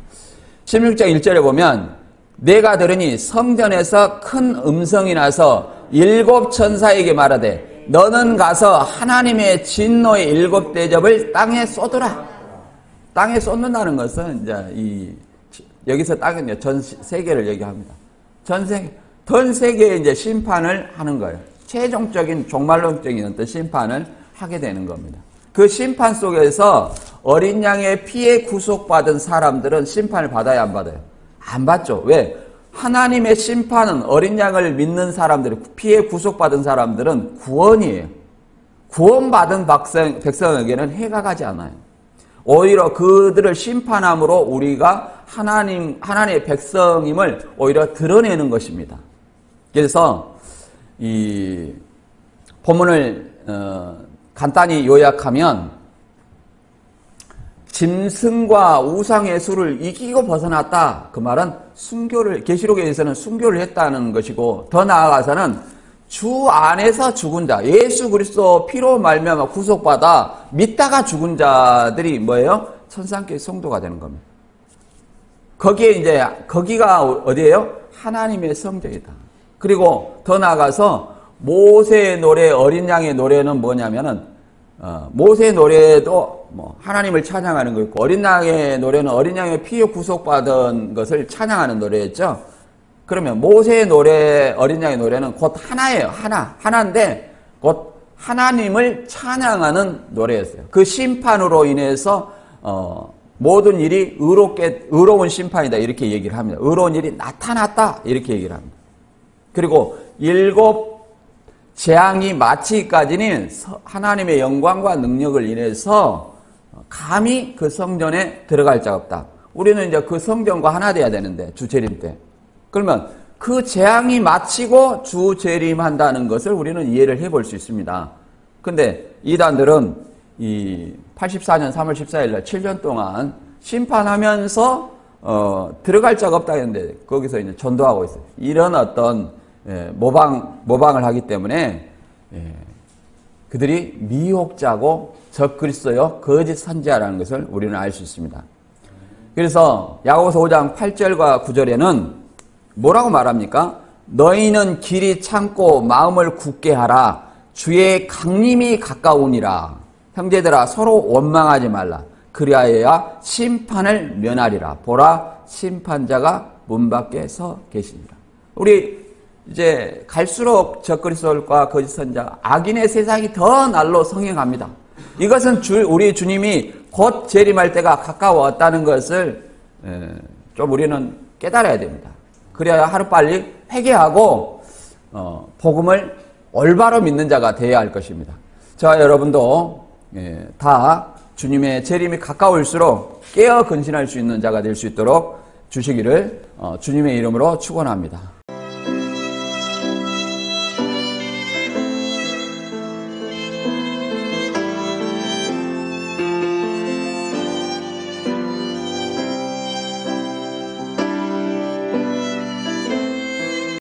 16장 1절에 보면 내가 들으니 성전에서 큰 음성이 나서 일곱 천사에게 말하되 너는 가서 하나님의 진노의 일곱 대접을 땅에 쏟으라. 땅에 쏟는다는 것은 이제 여기서 땅은 전 세계를 얘기합니다. 전 세계에 이제 심판을 하는 거예요. 최종적인 종말론적인 어떤 심판을 하게 되는 겁니다. 그 심판 속에서 어린 양의 피에 구속받은 사람들은 심판을 받아야 안 받아요? 안 받죠. 왜? 하나님의 심판은 어린 양을 믿는 사람들, 피에 구속받은 사람들은 구원이에요. 구원받은 백성에게는 해가 가지 않아요. 오히려 그들을 심판함으로 우리가 하나님의 백성임을 오히려 드러내는 것입니다. 그래서 이 본문을 간단히 요약하면 짐승과 우상의 수를 이기고 벗어났다. 그 말은 계시록에서는 순교를 했다는 것이고 더 나아가서는 주 안에서 죽은 자, 예수 그리스도 피로 말미암아 구속받아 믿다가 죽은 자들이 뭐예요? 천상교회 성도가 되는 겁니다. 거기가 어디예요? 하나님의 성전이다. 그리고 더 나아가서 모세의 노래, 어린 양의 노래는 뭐냐면은 모세의 노래도 하나님을 찬양하는 거 있고 어린 양의 노래는 어린 양의 피에 구속받은 것을 찬양하는 노래였죠. 그러면 모세의 노래, 어린 양의 노래는 곧 하나예요. 하나인데 곧 하나님을 찬양하는 노래였어요. 그 심판으로 인해서 모든 일이 의로운 심판이다 이렇게 얘기를 합니다. 의로운 일이 나타났다 이렇게 얘기를 합니다. 그리고 일곱 재앙이 마치기까지는 하나님의 영광과 능력을 인해서 감히 그 성전에 들어갈 자가 없다. 우리는 이제 그 성전과 하나 돼야 되는데 주 재림 때. 그러면 그 재앙이 마치고 주 재림한다는 것을 우리는 이해를 해볼 수 있습니다. 근데 이단들은 이 84년 3월 14일 날 7년 동안 심판하면서 들어갈 자가 없다 했는데 거기서 이제 전도하고 있어요. 이런 어떤 모방을 하기 때문에 그들이 미혹자고 적그리스도요 거짓 선지자라는 것을 우리는 알 수 있습니다. 그래서 야고보서 5장 8절과 9절에는 뭐라고 말합니까? 너희는 길이 참고 마음을 굳게 하라. 주의 강림이 가까우니라. 형제들아 서로 원망하지 말라. 그리하여야 심판을 면하리라. 보라 심판자가 문 밖에 서 계시니라. 우리 이제 갈수록 적그리스도과 거짓 선지자, 악인의 세상이 더 날로 성행합니다. 이것은 우리 주님이 곧 재림할 때가 가까웠다는 것을 좀 우리는 깨달아야 됩니다. 그래야 하루빨리 회개하고 복음을 올바로 믿는 자가 되어야 할 것입니다. 저와 여러분도 다 주님의 재림이 가까울수록 깨어 근신할 수 있는 자가 될 수 있도록 주시기를 주님의 이름으로 축원합니다.